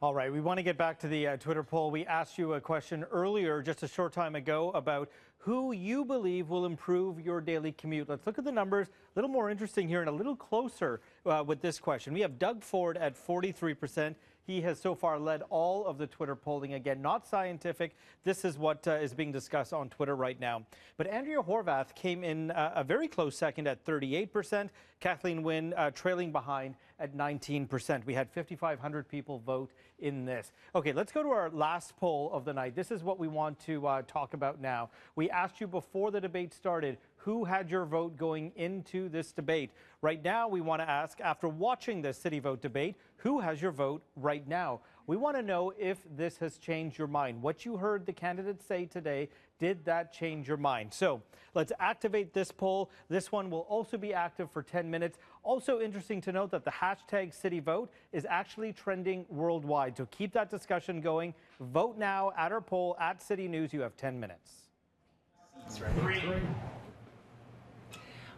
All right, we want to get back to the Twitter poll. We asked you a question earlier, just a short time ago, about who you believe will improve your daily commute. Let's look at the numbers. A little more interesting here and a little closer with this question. We have Doug Ford at 43%. He has so far led all of the Twitter polling. Again, not scientific. This is what is being discussed on Twitter right now. But Andrea Horwath came in a very close second at 38%. Kathleen Wynne trailing behind at 19%. We had 5,500 people vote in this. Okay, let's go to our last poll of the night. This is what we want to talk about now. We asked you before the debate started, who had your vote going into this debate? Right now, we want to ask, after watching this City Vote debate, who has your vote right now? We want to know if this has changed your mind. What you heard the candidates say today, did that change your mind? So let's activate this poll. This one will also be active for 10 minutes. Also interesting to note that the hashtag City Vote is actually trending worldwide. So keep that discussion going. Vote now at our poll at City News. You have 10 minutes.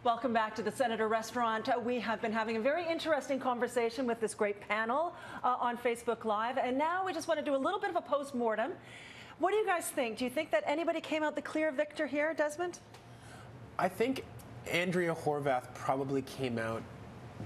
Welcome back to the Senator Restaurant. We have been having a very interesting conversation with this great panel on Facebook Live, and now we just want to do a little bit of a post-mortem. What do you guys think? Do you think that anybody came out the clear victor here, Desmond? I think Andrea Horwath probably came out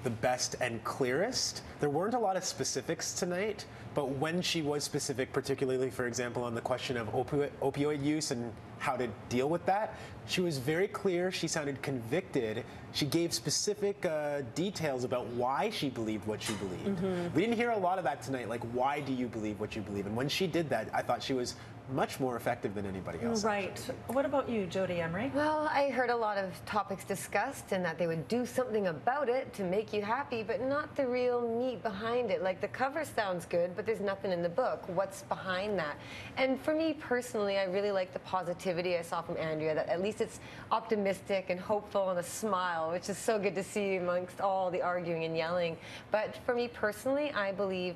the best and clearest. There weren't a lot of specifics tonight, but when she was specific, particularly, for example, on the question of opioid use and how to deal with that, she was very clear. She sounded convicted. She gave specific details about why she believed what she believed. We didn't hear a lot of that tonight, like, why do you believe what you believe? And when she did that, I thought she was much more effective than anybody else. Right. Actually. What about you, Jody Emery? Well, I heard a lot of topics discussed and that they would do something about it to make you happy, but not the real meat behind it. Like, the cover sounds good, but there's nothing in the book. What's behind that? And for me personally, I really like the positivity I saw from Andrea, that at least it's optimistic and hopeful and a smile, which is so good to see amongst all the arguing and yelling. But for me personally, I believe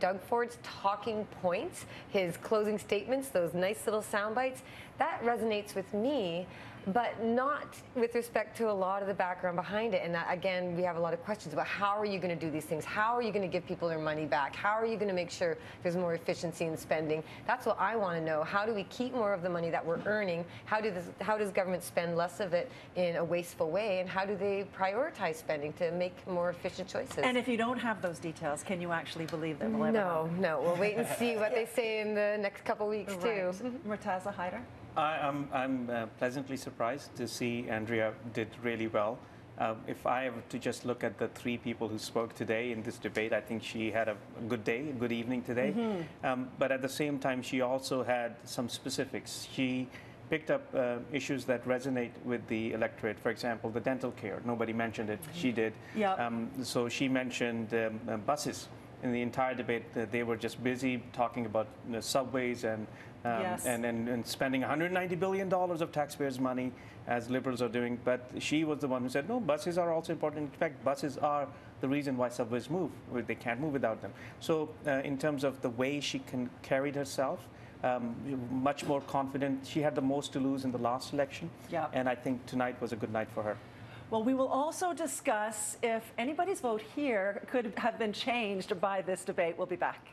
Doug Ford's talking points, his closing statements, those nice little sound bites, that resonates with me, but not with respect to a lot of the background behind it. And that, again, we have a lot of questions about how are you going to do these things? How are you going to give people their money back? How are you going to make sure there's more efficiency in spending? That's what I want to know. How do we keep more of the money that we're earning? How does government spend less of it in a wasteful way? And how do they prioritize spending to make more efficient choices? And if you don't have those details, can you actually believe them? No, we'll wait and see what they say in the next couple weeks, too. Murtaza Haider? I'm pleasantly surprised to see Andrea did really well. If I have to just look at the three people who spoke today in this debate, I think she had a good day, a good evening today. But at the same time, she also had some specifics. She picked up issues that resonate with the electorate. For example, the dental care. Nobody mentioned it. She did. So she mentioned buses. In the entire debate, they were just busy talking about subways and spending $190 billion of taxpayers' money, as Liberals are doing. But she was the one who said, no, buses are also important. In fact, buses are the reason why subways move. They can't move without them. So in terms of the way she carried herself, much more confident. She had the most to lose in the last election. And I think tonight was a good night for her. Well, we will also discuss if anybody's vote here could have been changed by this debate. We'll be back.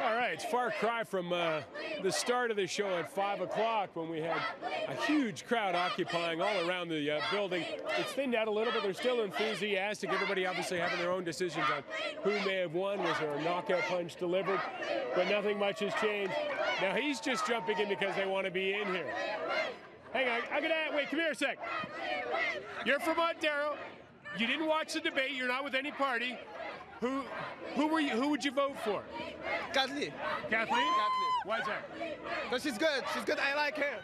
All right, it's far cry from the start of the show at 5 o'clock when we had a huge crowd occupying all around the building. It's thinned out a little, but they're still enthusiastic. Everybody obviously having their own decisions on who may have won. Was there a knockout punch delivered? But nothing much has changed. Now he's just jumping in because they want to be in here. Hang on, I'm gonna wait. Come here a sec. You're from Ontario. You didn't watch the debate. You're not with any party. Who were you? Who would you vote for? Kathleen. Kathleen? Kathleen. Why is that? Because she's good. She's good. I like her.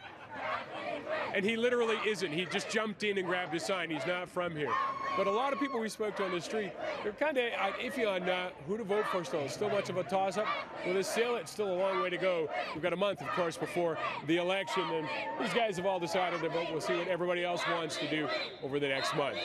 And he literally isn't. He just jumped in and grabbed a sign. He's not from here. But a lot of people we spoke to on the street, they're kind of iffy on who to vote for still. It's still much of a toss-up. With this still, it's still a long way to go. We've got a month, of course, before the election. And these guys have all decided their vote. We'll see what everybody else wants to do over the next month.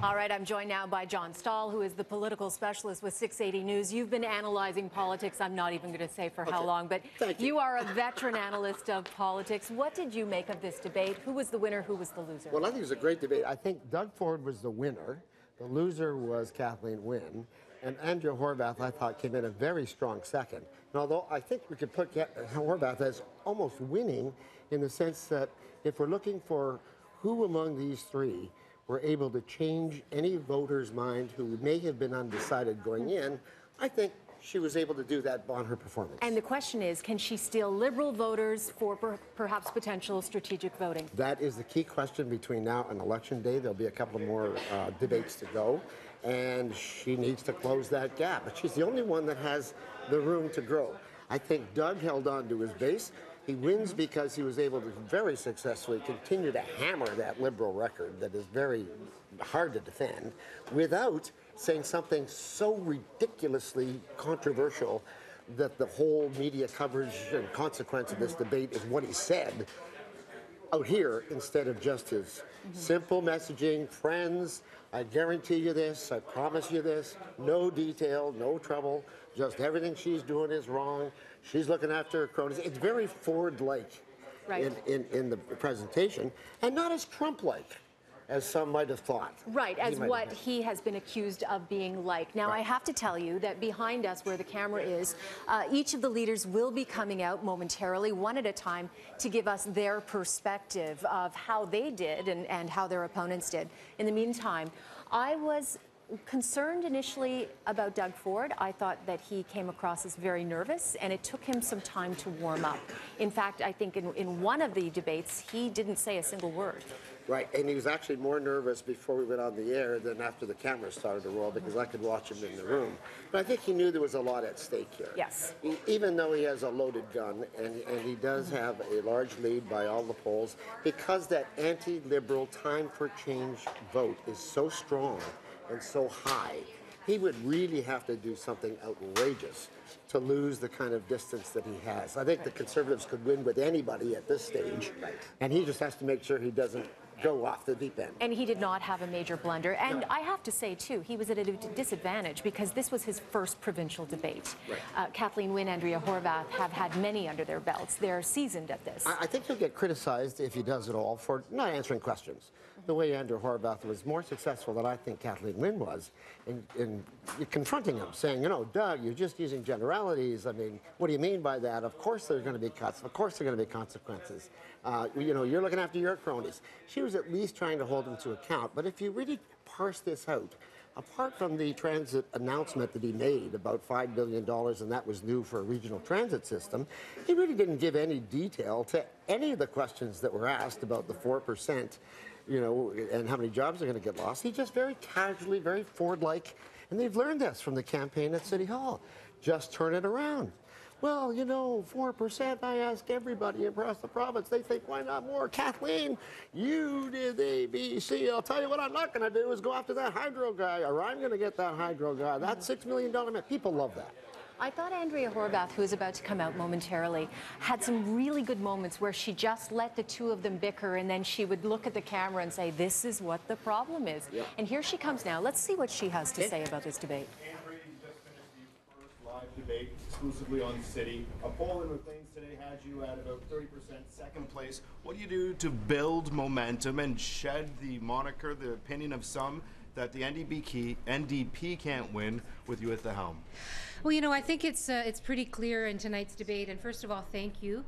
All right, I'm joined now by John Stahl, who is the political specialist with 680 News. You've been analyzing politics. I'm not even going to say for how long, but you are a veteran analyst of politics. What did you make of this debate? Who was the winner? Who was the loser? Well, I think it was a great debate. I think Doug Ford was the winner. The loser was Kathleen Wynne. And Andrea Horvath, I thought, came in a very strong second. And although I think we could put Horvath as almost winning in the sense that if we're looking for who among these three were able to change any voter's mind who may have been undecided going in, I think she was able to do that on her performance. And the question is, can she steal Liberal voters for perhaps potential strategic voting? That is the key question between now and Election Day. There'll be a couple of more debates to go, and she needs to close that gap. But she's the only one that has the room to grow. I think Doug held on to his base. He wins because he was able to very successfully continue to hammer that Liberal record that is very hard to defend without saying something so ridiculously controversial that the whole media coverage and consequence of this debate is what he said out here instead of just his simple messaging. Friends, I guarantee you this, I promise you this, no detail, no trouble, just everything she's doing is wrong. She's looking after her cronies. It's very Ford-like in the presentation, and not as Trump-like as some might have thought. Right, as what he has been accused of being like. Now, I have to tell you that behind us, where the camera is, each of the leaders will be coming out momentarily, one at a time, to give us their perspective of how they did and how their opponents did. In the meantime, I was concerned initially about Doug Ford. I thought that he came across as very nervous, and it took him some time to warm up. In fact, I think in one of the debates, he didn't say a single word. Right, and he was actually more nervous before we went on the air than after the camera started to roll, because I could watch him in the room. But I think he knew there was a lot at stake here. Yes. Even though he has a loaded gun, and he does have a large lead by all the polls, because that anti-liberal time for change vote is so strong and so high, he would really have to do something outrageous to lose the kind of distance that he has. I think the Conservatives could win with anybody at this stage, and he just has to make sure he doesn't go off the deep end. And he did not have a major blunder. And I have to say, too, he was at a disadvantage because this was his first provincial debate. Right. Kathleen Wynne, Andrea Horvath have had many under their belts. They're seasoned at this. I think he'll get criticized if he does it all for not answering questions. The way Andrea Horvath was more successful than I think Kathleen Wynne was in confronting him, saying, you know, Doug, you're just using generalities. I mean, what do you mean by that? Of course there are going to be cuts. Of course there are going to be consequences. You know, you're looking after your cronies. She was at least trying to hold him to account. But if you really parse this out, apart from the transit announcement that he made about $5 billion, and that was new for a regional transit system, he really didn't give any detail to any of the questions that were asked about the 4%, you know, and how many jobs are going to get lost. He just very casually, very Ford-like, and they've learned this from the campaign at City Hall. Just turn it around. Well, you know, 4%, I ask everybody across the province. They think, why not more? Kathleen, you did A, B, C. I'll tell you what I'm not going to do is go after that hydro guy, or I'm going to get that hydro guy. That $6 million man. People love that. I thought Andrea Horvath, who is about to come out momentarily, had some really good moments where she just let the two of them bicker, and then she would look at the camera and say, this is what the problem is. Yep. And here she comes now. Let's see what she has to say about this debate. Andrea, you just finished the first live debate exclusively on City. A poll in Maclean's today had you at about 30% second place. What do you do to build momentum and shed the moniker, the opinion of some, that the NDP can't win with you at the helm? Well, you know, I think it's pretty clear in tonight's debate. And first of all, thank you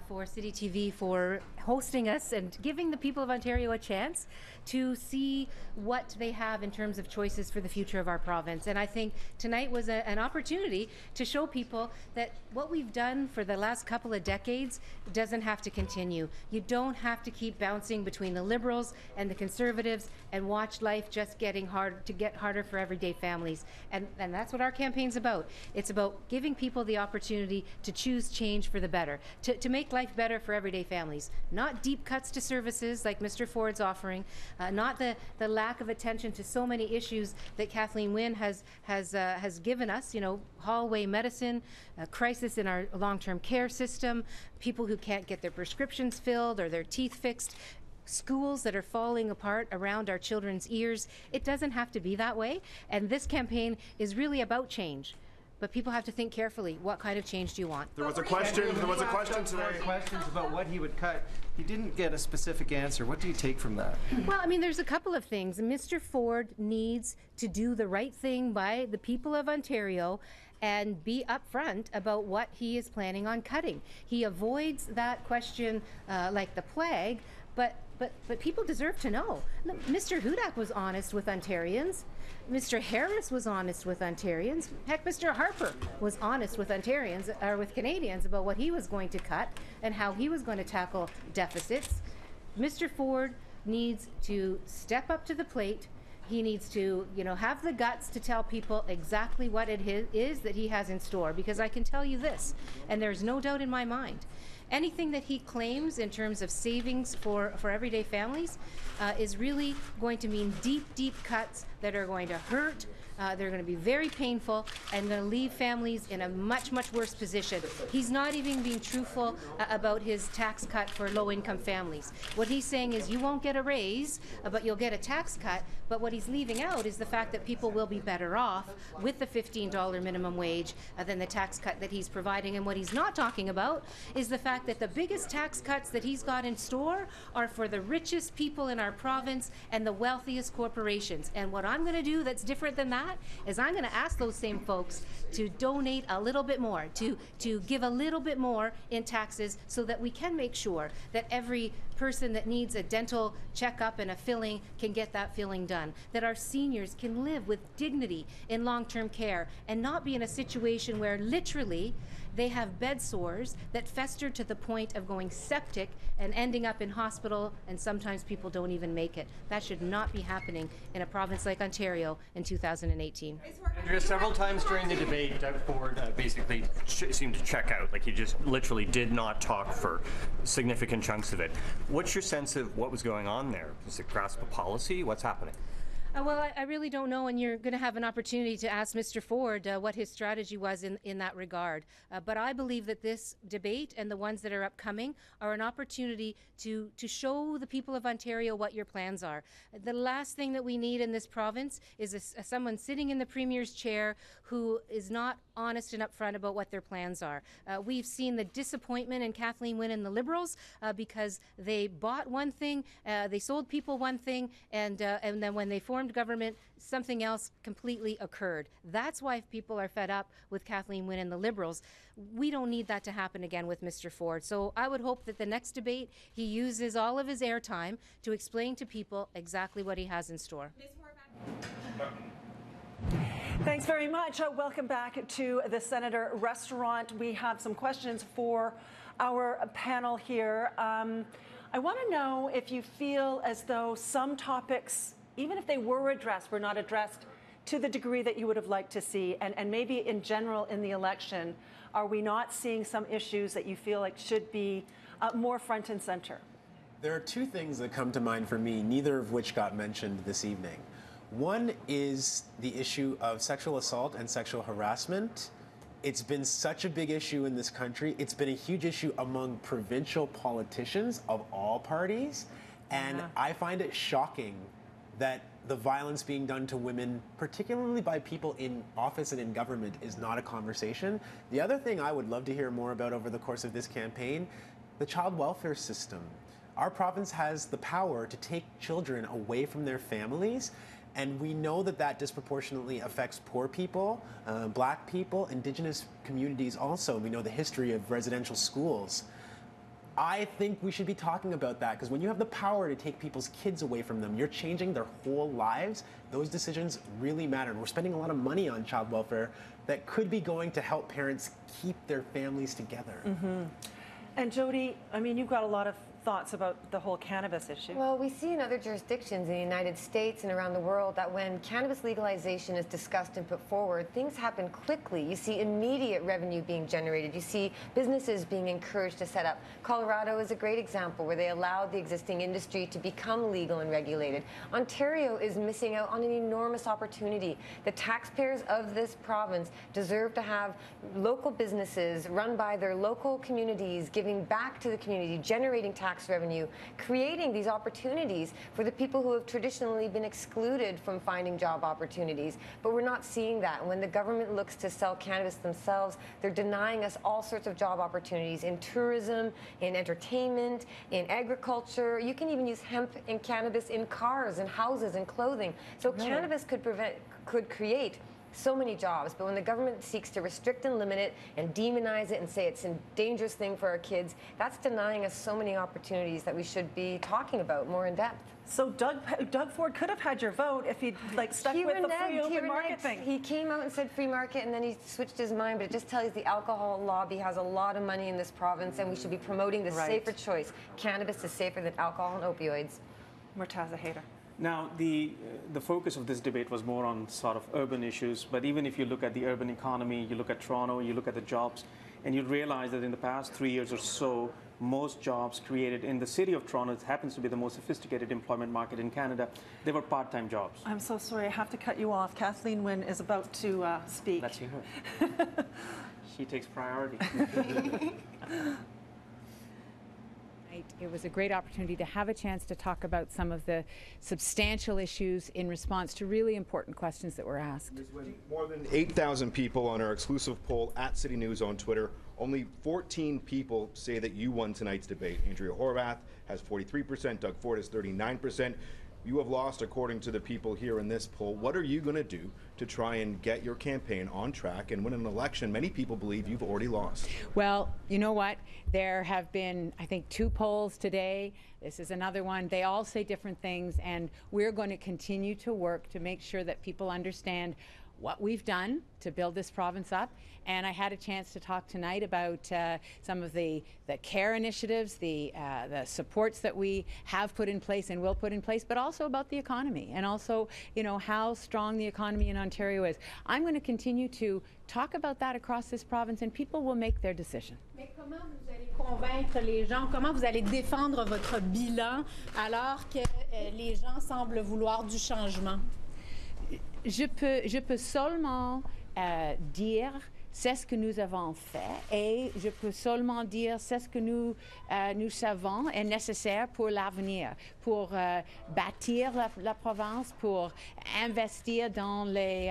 for City TV for hosting us and giving the people of Ontario a chance to see what they have in terms of choices for the future of our province. And I think tonight was an opportunity to show people that what we've done for the last couple of decades doesn't have to continue. You don't have to keep bouncing between the Liberals and the Conservatives and watch life just getting harder for everyday families. And that's what our campaign's about. It's about giving people the opportunity to choose change for the better, to make life better for everyday families. Not deep cuts to services like Mr. Ford's offering, not the lack of attention to so many issues that Kathleen Wynne has given us, you know, hallway medicine, a crisis in our long-term care system, people who can't get their prescriptions filled or their teeth fixed, schools that are falling apart around our children's ears. It doesn't have to be that way, and this campaign is really about change. but people have to think carefully. What kind of change do you want? There was a question. There was a question today. Questions about what he would cut. He didn't get a specific answer. What do you take from that? Well, I mean, there's a couple of things. Mr. Ford needs to do the right thing by the people of Ontario and be upfront about what he is planning on cutting. He avoids that question like the plague, but people deserve to know. Look, Mr. Hudak was honest with Ontarians. Mr. Harris was honest with Ontarians. Heck, Mr. Harper was honest with Ontarians, or with Canadians, about what he was going to cut and how he was going to tackle deficits. Mr. Ford needs to step up to the plate. He needs to, have the guts to tell people exactly what it is that he has in store. Because I can tell you this, and there's no doubt in my mind, anything that he claims in terms of savings for everyday families is really going to mean deep, deep cuts that are going to hurt. They're going to be very painful and going to leave families in a much, much worse position. He's not even being truthful about his tax cut for low-income families. What he's saying is you won't get a raise, but you'll get a tax cut. But what he's leaving out is the fact that people will be better off with the $15 minimum wage than the tax cut that he's providing. And what he's not talking about is the fact that the biggest tax cuts that he's got in store are for the richest people in our province and the wealthiest corporations. And what I'm going to do that's different than that is I'm going to ask those same folks to donate a little bit more, to give a little bit more in taxes so that we can make sure that every person that needs a dental checkup and a filling can get that filling done, that our seniors can live with dignity in long-term care and not be in a situation where literally they have bed sores that fester to the point of going septic and ending up in hospital, and sometimes people don't even make it. That should not be happening in a province like Ontario in 2018. Andrea, several times during the debate, Ford basically seemed to check out. Like he just literally did not talk for significant chunks of it. What's your sense of what was going on there? Is it grasp of policy? What's happening? Well, I really don't know, and you're going to have an opportunity to ask Mr. Ford what his strategy was in that regard. But I believe that this debate and the ones that are upcoming are an opportunity to show the people of Ontario what your plans are. The last thing that we need in this province is someone sitting in the Premier's chair who is not honest and upfront about what their plans are. We've seen the disappointment in Kathleen Wynne and the Liberals because they bought one thing, they sold people one thing, and then when they formed government, something else completely occurred. That's why people are fed up with Kathleen Wynne and the Liberals. We don't need that to happen again with Mr. Ford. So I would hope that the next debate, he uses all of his airtime to explain to people exactly what he has in store. Thanks very much. Welcome back to the Senator Restaurant. We have some questions for our panel here. I want to know if you feel as though some topics, even if they were addressed, were not addressed to the degree that you would have liked to see, and maybe in general in the election, are we not seeing some issues that you feel like should be more front and center? There are two things that come to mind for me, neither of which got mentioned this evening. One is the issue of sexual assault and sexual harassment. It's been such a big issue in this country. It's been a huge issue among provincial politicians of all parties, and I find it shocking that the violence being done to women, particularly by people in office and in government, is not a conversation. The other thing I would love to hear more about over the course of this campaign, the child welfare system. Our province has the power to take children away from their families, and we know that that disproportionately affects poor people, Black people, Indigenous communities also. We know the history of residential schools. I think we should be talking about that, because when you have the power to take people's kids away from them, you're changing their whole lives. Those decisions really matter. And we're spending a lot of money on child welfare that could be going to help parents keep their families together. Mm-hmm. And Jody, I mean, you've got a lot of thoughts about the whole cannabis issue. Well, we see in other jurisdictions in the United States and around the world that when cannabis legalization is discussed and put forward, things happen quickly. You see immediate revenue being generated. You see businesses being encouraged to set up. Colorado is a great example where they allowed the existing industry to become legal and regulated. Ontario is missing out on an enormous opportunity. The taxpayers of this province deserve to have local businesses run by their local communities, giving back to the community, generating tax tax revenue, creating these opportunities for the people who have traditionally been excluded from finding job opportunities. But we're not seeing that. And when the government looks to sell cannabis themselves, they're denying us all sorts of job opportunities in tourism, in entertainment, in agriculture. You can even use hemp and cannabis in cars and houses and clothing. So cannabis could create so many jobs, but when the government seeks to restrict and limit it and demonize it and say it's a dangerous thing for our kids, that's denying us so many opportunities that we should be talking about more in depth. So Doug Ford could have had your vote if he'd stuck with the free open market thing. He came out and said free market, and then he switched his mind. But it just tells you the alcohol lobby has a lot of money in this province, and we should be promoting the safer choice. Cannabis is safer than alcohol and opioids. Murtaza Haider. Now, the focus of this debate was more on sort of urban issues, but even if you look at the urban economy, you look at Toronto, you look at the jobs, and you realize that in the past 3 years or so, most jobs created in the city of Toronto, it happens to be the most sophisticated employment market in Canada, they were part-time jobs. I'm so sorry, I have to cut you off. Kathleen Wynne is about to speak. Let's hear her. She takes priority. It was a great opportunity to have a chance to talk about some of the substantial issues in response to really important questions that were asked. More than 8,000 people on our exclusive poll at City News on Twitter. Only 14 people say that you won tonight's debate. Andrea Horwath has 43%, Doug Ford has 39%. You have lost, according to the people here in this poll. What are you going to do to try and get your campaign on track and win an election many people believe you've already lost? Well, you know what? There have been, I think, 2 polls today. This is another one. They all say different things, and we're going to continue to work to make sure that people understand what we've done to build this province up. And I had a chance to talk tonight about some of the care initiatives, the supports that we have put in place and will put in place, but also about the economy and also, you know, how strong the economy in Ontario is. I'm going to continue to talk about that across this province, and people will make their decision. Mais comment vous allez convaincre les gens, comment vous allez défendre votre bilan alors que les gens semblent vouloir du changement? Je peux seulement dire c'est ce que nous avons fait, et je peux seulement dire c'est ce que nous savons est nécessaire pour l'avenir, pour bâtir la province, pour investir dans les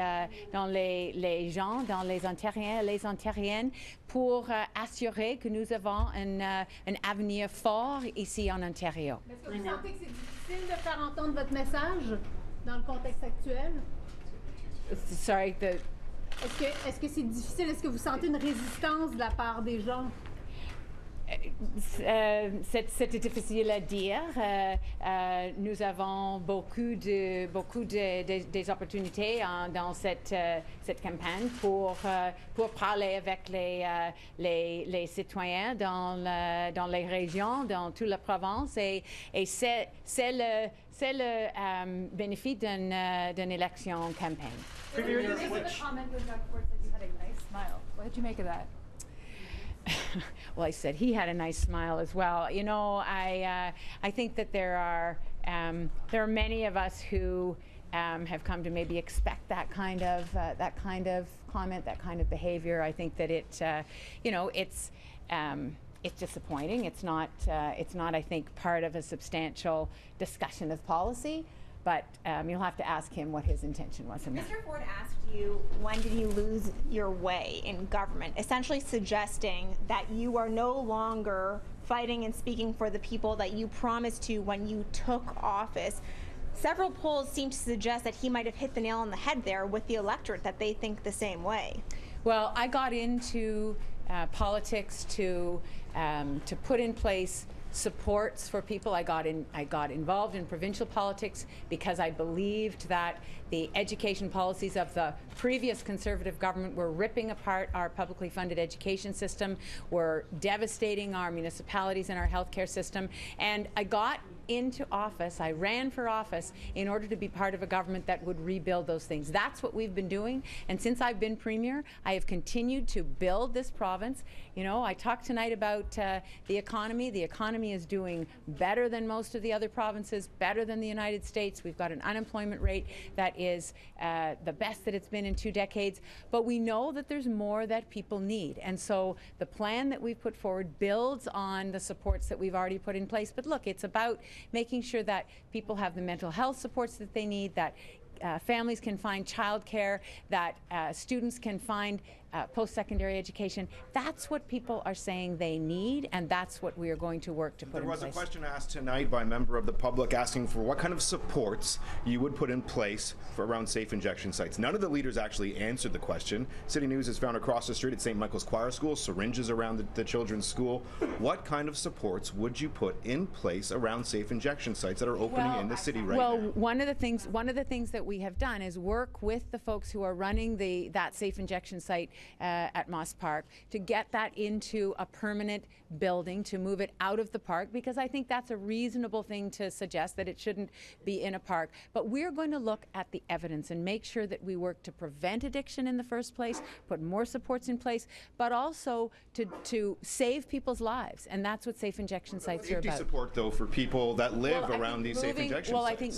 gens, dans les Ontariens et les Ontariennes, pour assurer que nous avons un avenir fort ici en Ontario. Est-ce que vous sentez que c'est difficile de faire entendre votre message dans le contexte actuel? Sorry, Est-ce que c'est difficile? Est-ce que vous sentez une résistance de la part des gens? C'était difficile à dire. Nous avons beaucoup des opportunités dans cette campagne pour parler avec les citoyens dans les régions, dans toute la province, et c'est le bénéfice d'une élection campagne. The comment was Doug Ford said you had a nice smile. What did you make of that? Well, I said he had a nice smile as well. You know, I think that there are many of us who have come to maybe expect that kind of comment, that kind of behavior. I think that it's disappointing. It's not, I think, part of a substantial discussion of policy. But you'll have to ask him what his intention was. Mr. Ford asked you, when did you lose your way in government, essentially suggesting that you are no longer fighting and speaking for the people that you promised to when you took office. Several polls seem to suggest that he might have hit the nail on the head there with the electorate, that they think the same way. Well, I got into politics to put in place supports for people. I got involved in provincial politics because I believed that the education policies of the previous Conservative government were ripping apart our publicly funded education system, were devastating our municipalities and our healthcare system. And I got into office, I ran for office in order to be part of a government that would rebuild those things. That's what we've been doing. And since I've been Premier, I have continued to build this province. You know, I talked tonight about the economy. The economy is doing better than most of the other provinces, better than the United States. We've got an unemployment rate that is the best that it's been in 2 decades. But we know that there's more that people need. And so the plan that we've put forward builds on the supports that we've already put in place. But look, it's about making sure that people have the mental health supports that they need, that families can find childcare, that students can find post-secondary education. That's what people are saying they need, and that's what we are going to work to put in place. There was a question asked tonight by a member of the public asking for what kind of supports you would put in place for around safe injection sites. None of the leaders actually answered the question. City News has found across the street at St. Michael's Choir School, syringes around the children's school. What kind of supports would you put in place around safe injection sites that are opening in the city right now? Well, one of the things that we have done is work with the folks who are running that safe injection site at Moss Park to get that into a permanent building, to move it out of the park, because I think that's a reasonable thing to suggest, that it shouldn't be in a park. But we're going to look at the evidence and make sure that we work to prevent addiction in the first place, put more supports in place, but also to save people's lives. And that's what safe injection sites are about. Safety support, though, for people that live around these safe injection sites. I think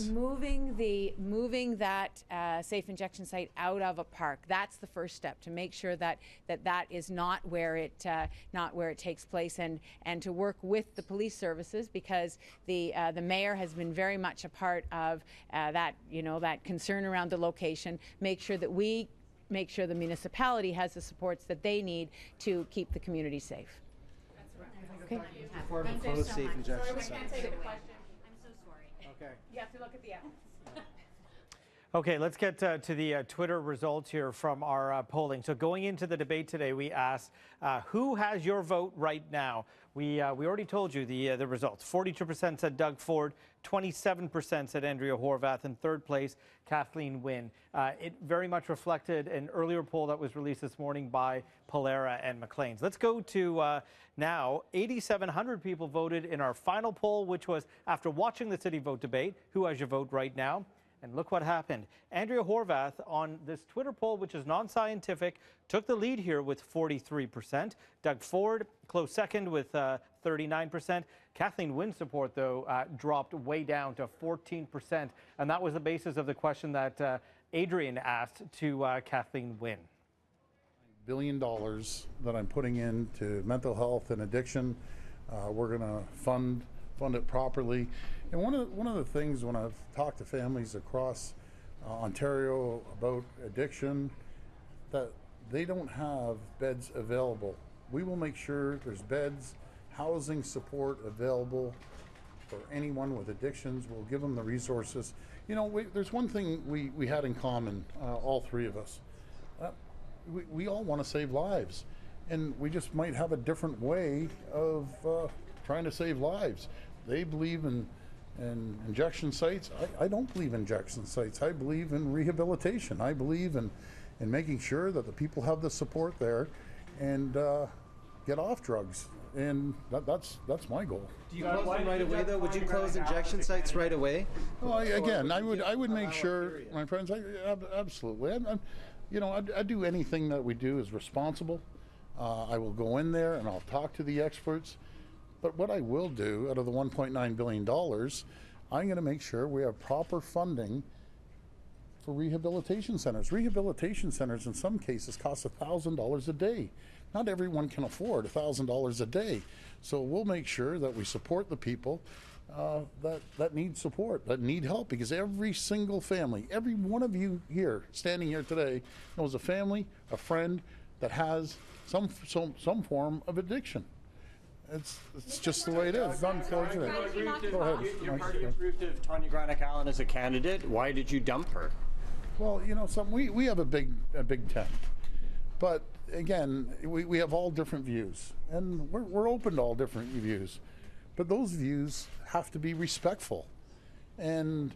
moving that safe injection site out of a park, that's the first step, to make sure that is not where it takes place, and to work with the police services, because the mayor has been very much a part of that concern around the location. Make sure that the municipality has the supports that they need to keep the community safe. Okay. Before we close safe injection sites. I'm so sorry. Okay. You have to look at the evidence. Okay, let's get to the Twitter results here from our polling. So going into the debate today, we asked, who has your vote right now? We already told you the results. 42% said Doug Ford, 27% said Andrea Horwath, in third place, Kathleen Wynne. It very much reflected an earlier poll that was released this morning by Polera and Maclean's. Let's go to now, 8,700 people voted in our final poll, which was after watching the city vote debate. Who has your vote right now? And look what happened. Andrea Horwath on this Twitter poll, which is non-scientific, took the lead here with 43%. Doug Ford, close second with 39%. Kathleen Wynne's support, though, dropped way down to 14%. And that was the basis of the question that Adrian asked to Kathleen Wynne. $1 billion that I'm putting into mental health and addiction. We're going to fund it properly. And one of the things when I've talked to families across Ontario about addiction, that they don't have beds available. We will make sure there's beds, housing support available for anyone with addictions. We'll give them the resources. You know, there's one thing we had in common, all three of us. We all want to save lives, and we just might have a different way of trying to save lives. They believe in injection sites. I don't believe in injection sites. I believe in rehabilitation. I believe in making sure that the people have the support there and get off drugs. And that's my goal. Do you close them right away, though? Would you close injection sites right away? Well, again, I would make sure, my friends. Absolutely. I do anything that we do is responsible. I will go in there and I'll talk to the experts. But what I will do, out of the $1.9 billion, I'm going to make sure we have proper funding for rehabilitation centers. Rehabilitation centers, in some cases, cost $1,000 a day. Not everyone can afford $1,000 a day. So we'll make sure that we support the people that need support, that need help, because every single family, every one of you here, standing here today, knows a family, a friend that has some form of addiction. It's just the way it is. It's unfortunate. Go ahead. Your party approved of Tanya Granick-Allen as a candidate. Why did you dump her? Well, you know, we have a big tent, but again, we have all different views, and we're open to all different views, but those views have to be respectful, and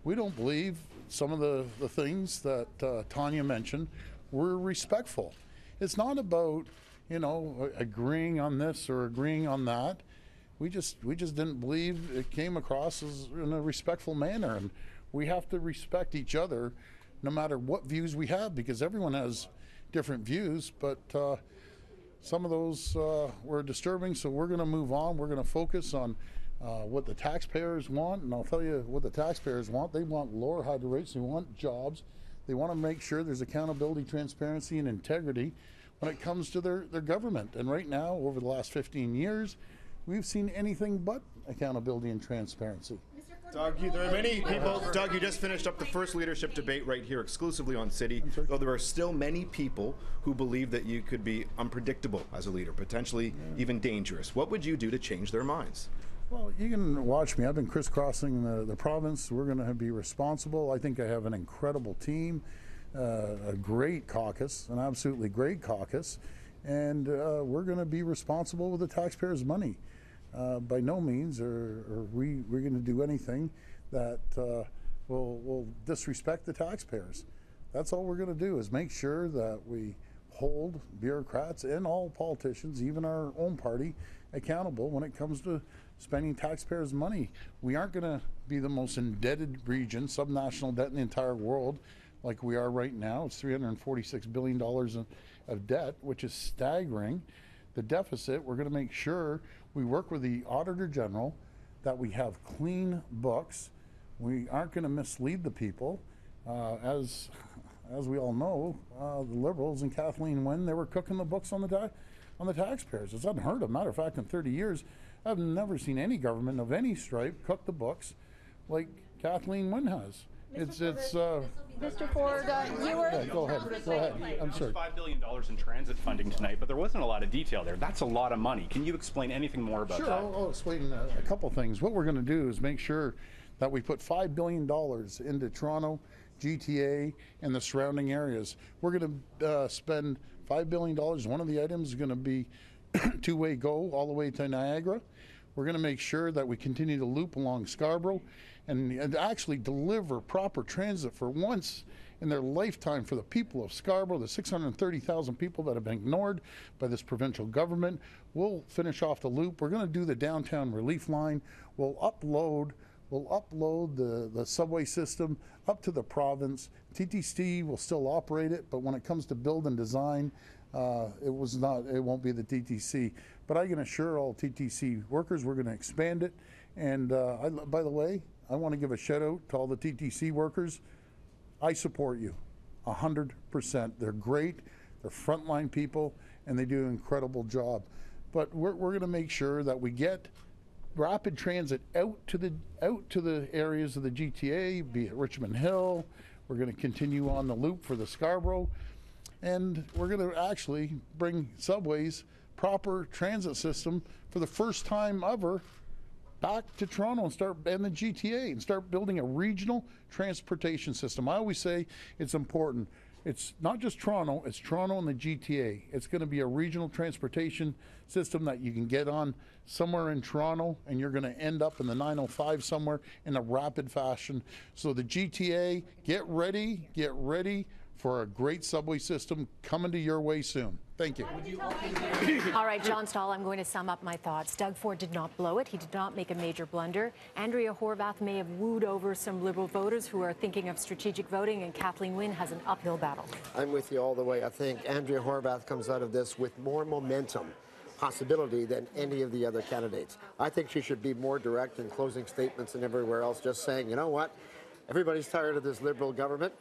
we don't believe some of the things that Tanya mentioned were respectful. It's not about agreeing on this or agreeing on that. we just didn't believe it came across as in a respectful manner, and we have to respect each other no matter what views we have, because everyone has different views, but some of those were disturbing, so we're going to move on. We're going to focus on what the taxpayers want, and I'll tell you what the taxpayers want. They want lower hydro rates, they want jobs, they want to make sure there's accountability, transparency, and integrity when it comes to their government. And right now, over the last 15 years, we've seen anything but accountability and transparency. Doug, there are many people. Doug, you just finished up the first leadership debate right here exclusively on City, though there are still many people who believe that you could be unpredictable as a leader, potentially even dangerous. What would you do to change their minds? Well, you can watch me. I've been crisscrossing the province. We're going to be responsible. I think I have an incredible team, a great caucus, an absolutely great caucus, and we're going to be responsible with the taxpayers' money. By no means are we're going to do anything that will disrespect the taxpayers. That's all we're going to do, is make sure that we hold bureaucrats and all politicians, even our own party, accountable when it comes to spending taxpayers' money. We aren't going to be the most indebted region, subnational debt in the entire world, like we are right now. It's $346 billion of debt, which is staggering. The deficit, we're going to make sure we work with the Auditor General, that we have clean books. We aren't going to mislead the people. As we all know, the Liberals and Kathleen Wynne, they were cooking the books on the taxpayers. It's unheard of. Matter of fact, in 30 years, I've never seen any government of any stripe cook the books like Kathleen Wynne has. Mr. Ford, you were... Yeah, go ahead. I'm sorry. $5 billion in transit funding tonight, but there wasn't a lot of detail there. That's a lot of money. Can you explain anything more about that? Sure, I'll explain a couple things. What we're going to do is make sure that we put $5 billion into Toronto, GTA, and the surrounding areas. We're going to spend $5 billion. One of the items is going to be two-way go all the way to Niagara. We're going to make sure that we continue to loop along Scarborough and actually deliver proper transit for once in their lifetime for the people of Scarborough, the 630,000 people that have been ignored by this provincial government. We'll finish off the loop. We're going to do the downtown relief line. We'll upload the subway system up to the province. TTC will still operate it, but when it comes to build and design, it won't be the TTC. But I can assure all TTC workers we're going to expand it. And by the way, I want to give a shout out to all the TTC workers. I support you 100%. They're great, they're frontline people, and they do an incredible job. But we're going to make sure that we get rapid transit out to the areas of the GTA, be it Richmond Hill. We're going to continue on the loop for the Scarborough, and we're going to actually bring subways, proper transit system for the first time ever back to Toronto and the GTA, and start building a regional transportation system. I always say it's important. It's not just Toronto, it's Toronto and the GTA. It's going to be a regional transportation system that you can get on somewhere in Toronto, and you're going to end up in the 905 somewhere in a rapid fashion. So the GTA, get ready for a great subway system coming to your way soon. Thank you. All right, John Stahl, I'm going to sum up my thoughts. Doug Ford did not blow it. He did not make a major blunder. Andrea Horwath may have wooed over some Liberal voters who are thinking of strategic voting, and Kathleen Wynne has an uphill battle. I'm with you all the way. I think Andrea Horwath comes out of this with more momentum, possibility, than any of the other candidates. I think she should be more direct in closing statements and everywhere else, just saying, you know what, everybody's tired of this Liberal government.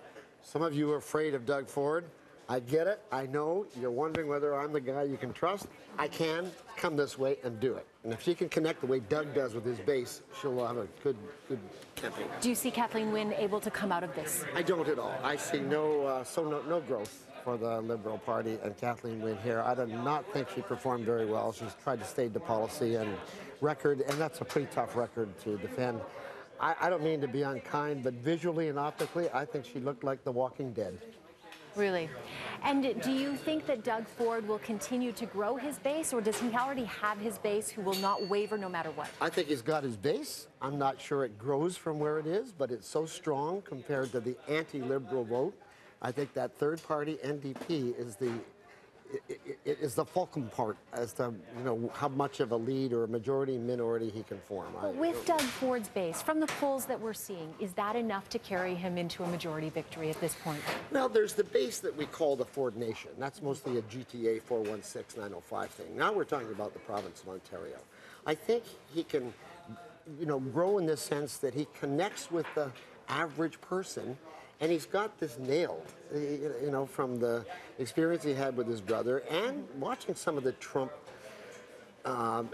Some of you are afraid of Doug Ford. I get it. I know you're wondering whether I'm the guy you can trust. I can come this way and do it. And if she can connect the way Doug does with his base, she'll have a good campaign. Do you see Kathleen Wynne able to come out of this? I don't at all. I see no growth for the Liberal Party and Kathleen Wynne here. I do not think she performed very well. She's tried to stay to policy and record, and that's a pretty tough record to defend. I don't mean to be unkind, but visually and optically, I think she looked like The Walking Dead. Really? And do you think that Doug Ford will continue to grow his base, or does he already have his base who will not waver no matter what? I think he's got his base. I'm not sure it grows from where it is, but it's so strong compared to the anti-Liberal vote. I think that third party, NDP, is is the fulcrum part as to how much of a lead or a majority minority he can form. But with Doug Ford's base, from the polls that we're seeing, is that enough to carry him into a majority victory at this point? Well, there's the base that we call the Ford Nation. That's mostly a GTA 416-905 thing. Now we're talking about the province of Ontario. I think he can, grow in the sense that he connects with the average person. And he's got this nailed, from the experience he had with his brother and watching some of the Trump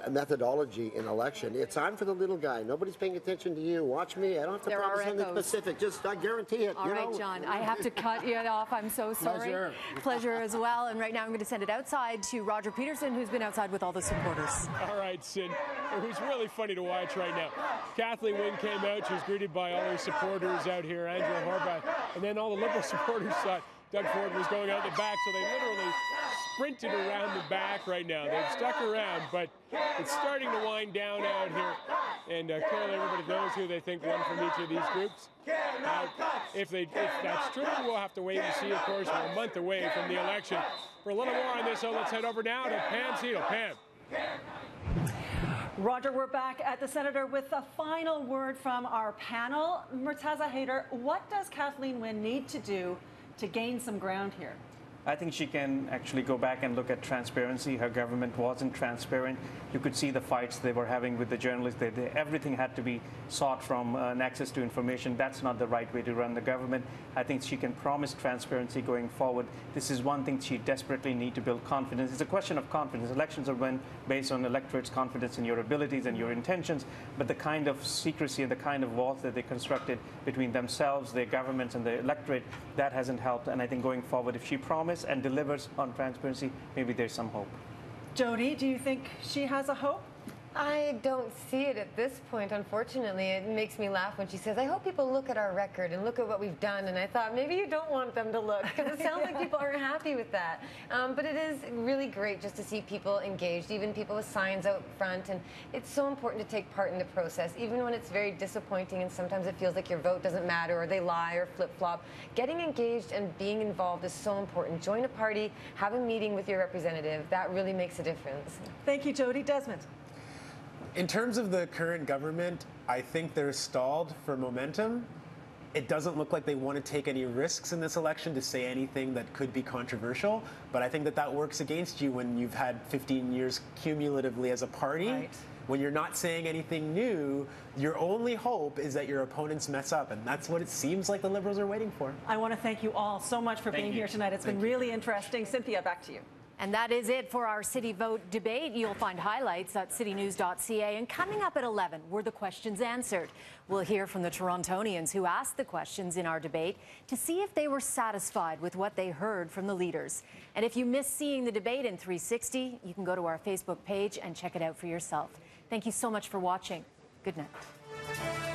methodology in election. It's on for the little guy. Nobody's paying attention to you. Watch me. I don't have to promise anything specific. Just, I guarantee it. All right, John, I have to cut you off. I'm so sorry. Pleasure as well. And right now I'm going to send it outside to Roger Peterson, who's been outside with all the supporters. All right, Sid. It was really funny to watch right now. Kathleen Wynne came out. She was greeted by all her supporters out here, Andrea Horvath. And then all the Liberal supporters thought Doug Ford was going out the back, so they literally sprinted around the back right now. They've stuck around, but it's starting to wind down out here. And clearly everybody knows who they think won from each of these groups. If that's true, we'll have to wait and see. Of course, we're a month away from the election. For a little more on this, so let's head over now to Pam Seidel. Pam. Roger, we're back at the Senator with a final word from our panel. Murtaza Haider, what does Kathleen Wynne need to do to gain some ground here? I think she can actually go back and look at transparency. Her government wasn't transparent. You could see the fights they were having with the journalists. Everything had to be sought from an access to information. That's not the right way to run the government. I think she can promise transparency going forward. This is one thing she desperately needs to build confidence. It's a question of confidence. Elections are won based on electorate's confidence in your abilities and your intentions, but the kind of secrecy and the kind of walls that they constructed between themselves, their governments, and the electorate, that hasn't helped. And I think going forward, if she promises and delivers on transparency, maybe there's some hope. Jody, do you think she has a hope? I don't see it at this point, unfortunately. It makes me laugh when she says, I hope people look at our record and look at what we've done. And I thought, maybe you don't want them to look, because it sounds like people aren't happy with that. But it is really great just to see people engaged, even people with signs out front. And it's so important to take part in the process, even when it's very disappointing and sometimes it feels like your vote doesn't matter or they lie or flip-flop. Getting engaged and being involved is so important. Join a party, have a meeting with your representative. That really makes a difference. Thank you, Jody. Desmond. In terms of the current government, I think they're stalled for momentum. It doesn't look like they want to take any risks in this election to say anything that could be controversial, but I think that works against you when you've had 15 years cumulatively as a party. Right. When you're not saying anything new, your only hope is that your opponents mess up, and that's what it seems like the Liberals are waiting for. I want to thank you all so much for being here tonight. It's been really interesting. Cynthia, back to you. And that is it for our City Vote debate. You'll find highlights at citynews.ca. And coming up at 11, were the questions answered? We'll hear from the Torontonians who asked the questions in our debate to see if they were satisfied with what they heard from the leaders. And if you missed seeing the debate in 360, you can go to our Facebook page and check it out for yourself. Thank you so much for watching. Good night.